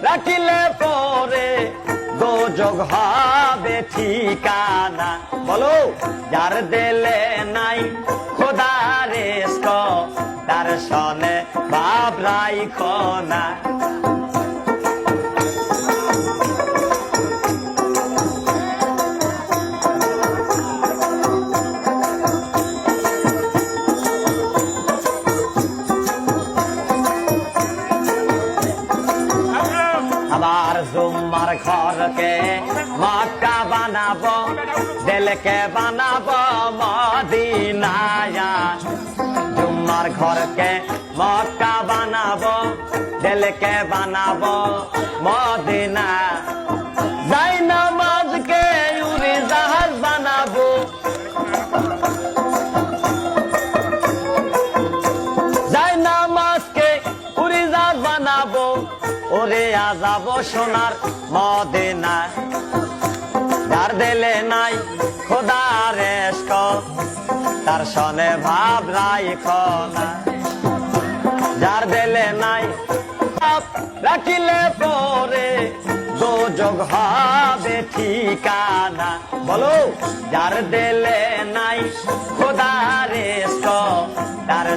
রাখিলে পরে দোজখ হবে ঠিকানা। বলো যার দিলে নাই খোদার ইশক তার সনে ভাব রাইখো না। আবার জুম্মার ঘরকে মক্কা বানাবো, দিলকে বানাবো মদিনায়া। জুম্মার ঘরকে মক্কা বানাবো, দিলকে বানাবো মদিনা। যাই নামাজকে উড়ি জাহাজ বানাবো, যাই নামাজকে উড়ি জাহাজ বানাবো। ওরে আজাব সোনার মদিনা, যার দিলে নাই খোদার ইশক তার সনে ভাব রাইখো না। যার দিলে নাই ভাব রাখিলে পরে দোজখ হবে ঠিকানা। বলো যার দিলে নাই খোদার ইশক তার